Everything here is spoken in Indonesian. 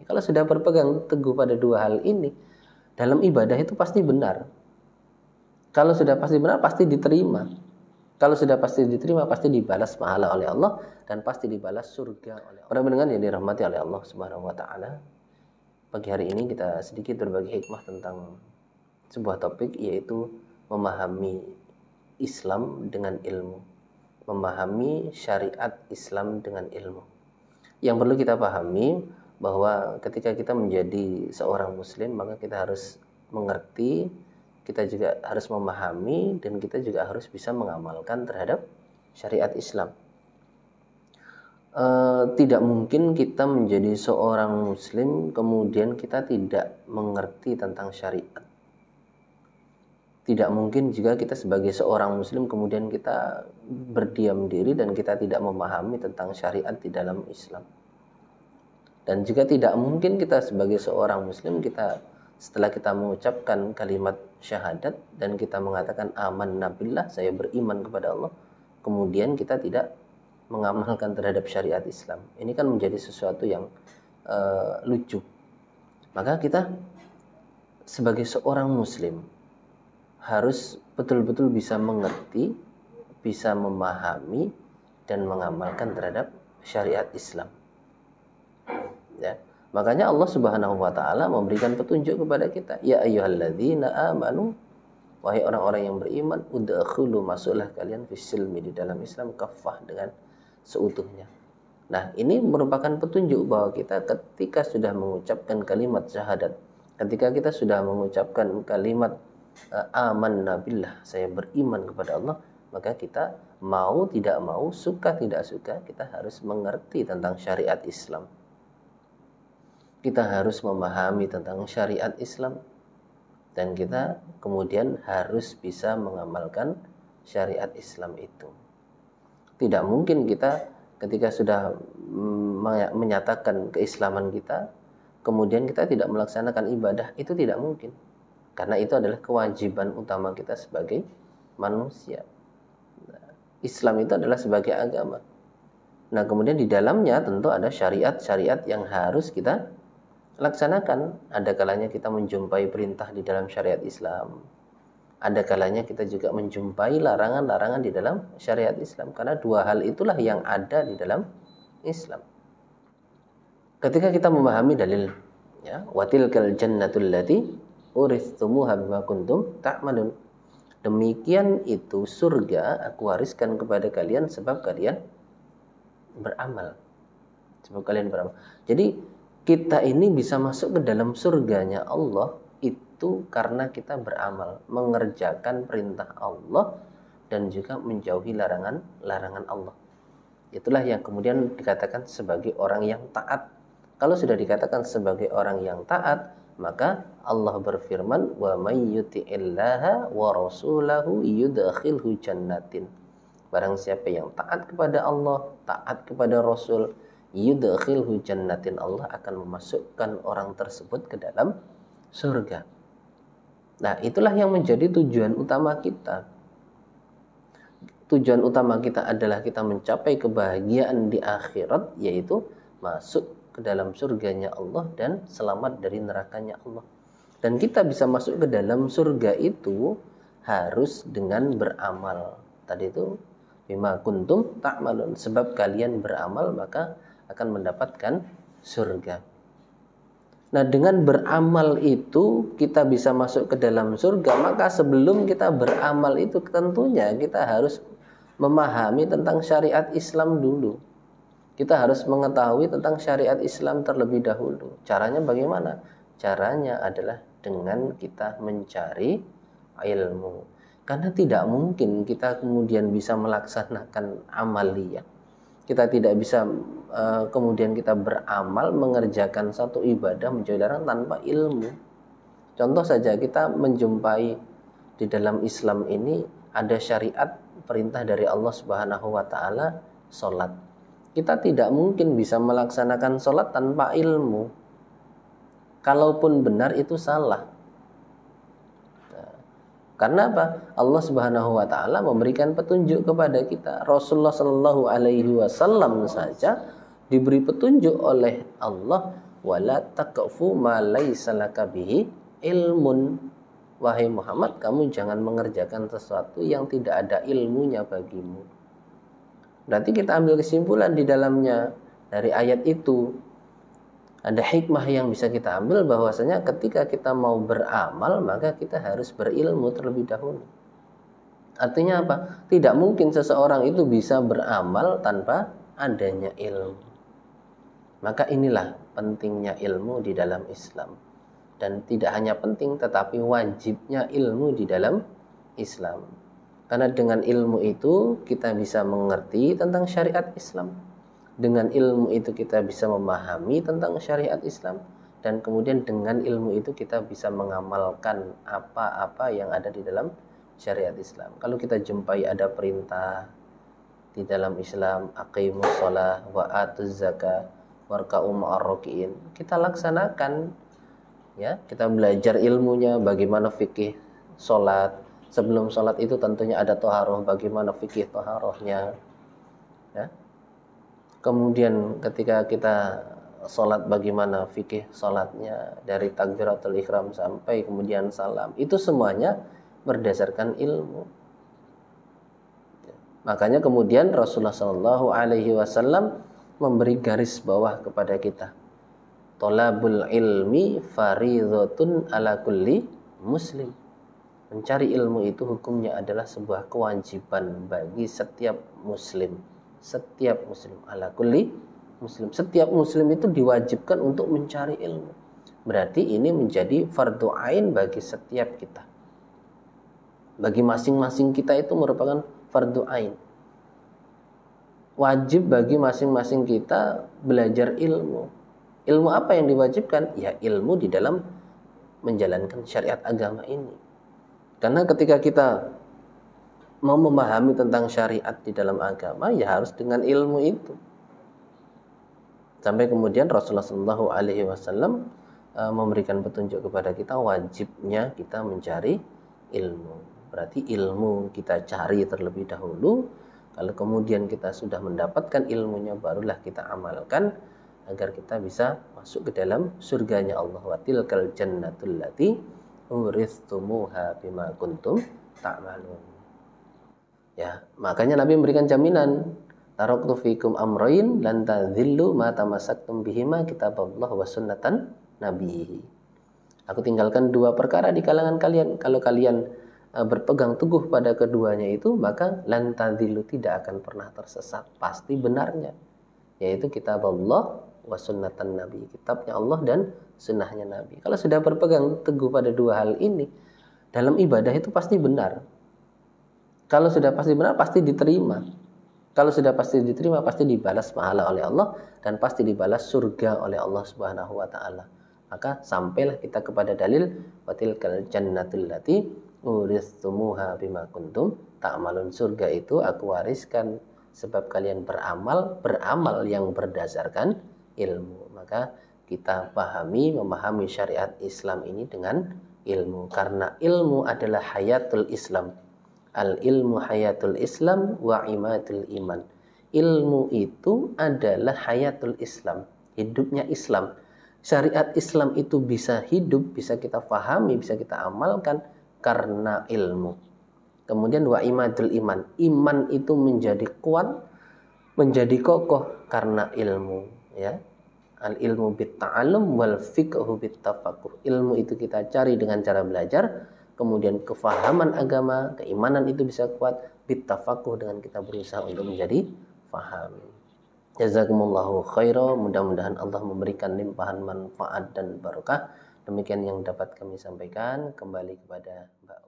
ini. Kalau sudah berpegang teguh pada dua hal ini, dalam ibadah itu pasti benar. Kalau sudah pasti benar, pasti diterima. Kalau sudah pasti diterima, pasti dibalas pahala oleh Allah dan pasti dibalas surga oleh Allah. Para pendengar yang dirahmati oleh Allah Subhanahu wa taala, pagi hari ini kita sedikit berbagi hikmah tentang sebuah topik, yaitu memahami Islam dengan ilmu. Memahami syariat Islam dengan ilmu. Yang perlu kita pahami bahwa ketika kita menjadi seorang muslim, maka kita harus mengerti, kita juga harus memahami, dan kita juga harus bisa mengamalkan terhadap syariat Islam. Tidak mungkin kita menjadi seorang muslim kemudian kita tidak mengerti tentang syariat. Tidak mungkin juga kita sebagai seorang muslim kemudian kita berdiam diri dan kita tidak memahami tentang syariat di dalam Islam. Dan juga tidak mungkin kita sebagai seorang muslim, kita setelah kita mengucapkan kalimat syahadat dan kita mengatakan amanna billah, saya beriman kepada Allah, kemudian kita tidak mengamalkan terhadap syariat Islam. Ini kan menjadi sesuatu yang lucu. Maka kita sebagai seorang muslim harus betul-betul bisa mengerti, bisa memahami dan mengamalkan terhadap syariat Islam. Ya. Makanya Allah Subhanahu wa taala memberikan petunjuk kepada kita, ya ayyuhalladzina amanu, wahai orang-orang yang beriman, udkhulu, masuklah kalian fisilmi, di dalam Islam, kaffah, dengan seutuhnya. Nah, ini merupakan petunjuk bahwa kita ketika sudah mengucapkan kalimat syahadat, ketika kita sudah mengucapkan kalimat amanna billah, saya beriman kepada Allah, maka kita mau tidak mau, suka tidak suka, kita harus mengerti tentang syariat Islam. Kita harus memahami tentang syariat Islam, dan kita kemudian harus bisa mengamalkan syariat Islam itu. Tidak mungkin kita ketika sudah menyatakan keislaman kita, kemudian kita tidak melaksanakan ibadah, itu tidak mungkin. Karena itu adalah kewajiban utama kita sebagai manusia. Islam itu adalah sebagai agama. Nah, kemudian di dalamnya tentu ada syariat-syariat yang harus kita laksanakan. Ada kalanya kita menjumpai perintah di dalam syariat Islam. Ada kalanya kita juga menjumpai larangan-larangan di dalam syariat Islam. Karena dua hal itulah yang ada di dalam Islam. Ketika kita memahami dalil, ya, watilkal jannatul lati uristumuha bima kuntum ta'malun. Demikian itu surga aku wariskan kepada kalian sebab kalian beramal. Sebab kalian beramal. Jadi kita ini bisa masuk ke dalam surganya Allah itu karena kita beramal, mengerjakan perintah Allah dan juga menjauhi larangan Allah. Itulah yang kemudian dikatakan sebagai orang yang taat. Kalau sudah dikatakan sebagai orang yang taat, maka Allah berfirman, wa may yuti'illaha wa rasulahu yudkhilhu jannatin. Barang siapa yang taat kepada Allah, taat kepada Rasul, yudkhilhu jannatin, Allah akan memasukkan orang tersebut ke dalam surga. Nah, itulah yang menjadi tujuan utama kita. Tujuan utama kita adalah kita mencapai kebahagiaan di akhirat, yaitu masuk ke dalam surganya Allah dan selamat dari nerakanya Allah. Dan kita bisa masuk ke dalam surga itu harus dengan beramal. Tadi itu bima kuntum ta'malun, sebab kalian beramal maka akan mendapatkan surga. Nah, dengan beramal itu kita bisa masuk ke dalam surga. Maka sebelum kita beramal itu tentunya kita harus memahami tentang syariat Islam dulu. Kita harus mengetahui tentang syariat Islam terlebih dahulu. Caranya bagaimana? Caranya adalah dengan kita mencari ilmu. Karena tidak mungkin kita kemudian bisa melaksanakan amaliyah. Kita tidak bisa kemudian kita beramal, mengerjakan satu ibadah, menjauhi larangan tanpa ilmu. Contoh saja, kita menjumpai di dalam Islam ini ada syariat perintah dari Allah Subhanahu wa taala, salat. Kita tidak mungkin bisa melaksanakan sholat tanpa ilmu. Kalaupun benar itu salah. Karena apa? Allah Subhanahu wa taala memberikan petunjuk kepada kita. Rasulullah Shallallahu alaihi wasallam saja diberi petunjuk oleh Allah wala taqfu ma laisa laka bihi ilmun. Wahai Muhammad, kamu jangan mengerjakan sesuatu yang tidak ada ilmunya bagimu. Berarti kita ambil kesimpulan di dalamnya dari ayat itu. Ada hikmah yang bisa kita ambil bahwasanya ketika kita mau beramal, maka kita harus berilmu terlebih dahulu. Artinya apa? Tidak mungkin seseorang itu bisa beramal tanpa adanya ilmu. Maka inilah pentingnya ilmu di dalam Islam. Dan tidak hanya penting, tetapi wajibnya ilmu di dalam Islam. Karena dengan ilmu itu kita bisa mengerti tentang syariat Islam. Dengan ilmu itu kita bisa memahami tentang syariat Islam. Dan kemudian dengan ilmu itu kita bisa mengamalkan apa-apa yang ada di dalam syariat Islam. Kalau kita jumpai ada perintah di dalam Islam, aqimus shalah wa atuz zakah warka'u ma'ar raki'in, kita laksanakan. Ya, kita belajar ilmunya, bagaimana fikih sholat. Sebelum sholat itu tentunya ada toharoh, bagaimana fikih toharohnya. Ya. Kemudian ketika kita sholat, bagaimana fikih sholatnya, dari takbiratul ihram sampai kemudian salam. Itu semuanya berdasarkan ilmu. Makanya kemudian Rasulullah SAW memberi garis bawah kepada kita. Thalabul ilmi faridhatun ala kulli muslim. Mencari ilmu itu hukumnya adalah sebuah kewajiban bagi setiap muslim. Setiap muslim, ala kulli muslim. Setiap muslim itu diwajibkan untuk mencari ilmu. Berarti ini menjadi fardu ain bagi setiap kita. Bagi masing-masing kita itu merupakan fardu ain. Wajib bagi masing-masing kita belajar ilmu. Ilmu apa yang diwajibkan? Ya, ilmu di dalam menjalankan syariat agama ini. Karena ketika kita mau memahami tentang syariat di dalam agama, ya harus dengan ilmu itu. Sampai kemudian Rasulullah SAW memberikan petunjuk kepada kita, wajibnya kita mencari ilmu. Berarti ilmu kita cari terlebih dahulu. Kalau kemudian kita sudah mendapatkan ilmunya, barulah kita amalkan agar kita bisa masuk ke dalam surganya Allah. Wa tilkal jannatul lati uristumuha bima kuntum ta'malun. Ya, makanya Nabi memberikan jaminan, taraktu fikum amrayn lan tadhillu ma tamassaktum bihima kitaballah wa sunnatan nabiyhi. Aku tinggalkan dua perkara di kalangan kalian. Kalau kalian berpegang teguh pada keduanya itu, maka lan tadhillu, tidak akan pernah tersesat. Pasti benarnya, yaitu kitabullah wa sunnatan nabi, kitabnya Allah dan sunnahnya Nabi. Kalau sudah berpegang teguh pada dua hal ini, dalam ibadah itu pasti benar. Kalau sudah pasti benar, pasti diterima. Kalau sudah pasti diterima, pasti dibalas pahala oleh Allah dan pasti dibalas surga oleh Allah Subhanahu wa taala. Maka sampailah kita kepada dalil watilkal jannatul lati uristumuha bima kuntum ta'malun. Surga itu aku wariskan sebab kalian beramal yang berdasarkan ilmu. Maka kita memahami syariat Islam ini dengan ilmu, karena ilmu adalah hayatul Islam. Al-ilmu hayatul Islam wa imatul iman. Ilmu itu adalah hayatul Islam, hidupnya Islam. Syariat Islam itu bisa hidup, bisa kita pahami, bisa kita amalkan karena ilmu. Kemudian wa imatul iman. Iman itu menjadi kuat, menjadi kokoh karena ilmu, ya. Al-ilmu bit-ta'allum wal fiqhu bit-tafaqquh. Ilmu itu kita cari dengan cara belajar. Kemudian kefahaman agama, keimanan itu bisa kuat bit-tafaqquh, dengan kita berusaha untuk menjadi faham. Jazakumullahu khairan. Mudah-mudahan Allah memberikan limpahan manfaat dan barokah. Demikian yang dapat kami sampaikan. Kembali kepada Mbak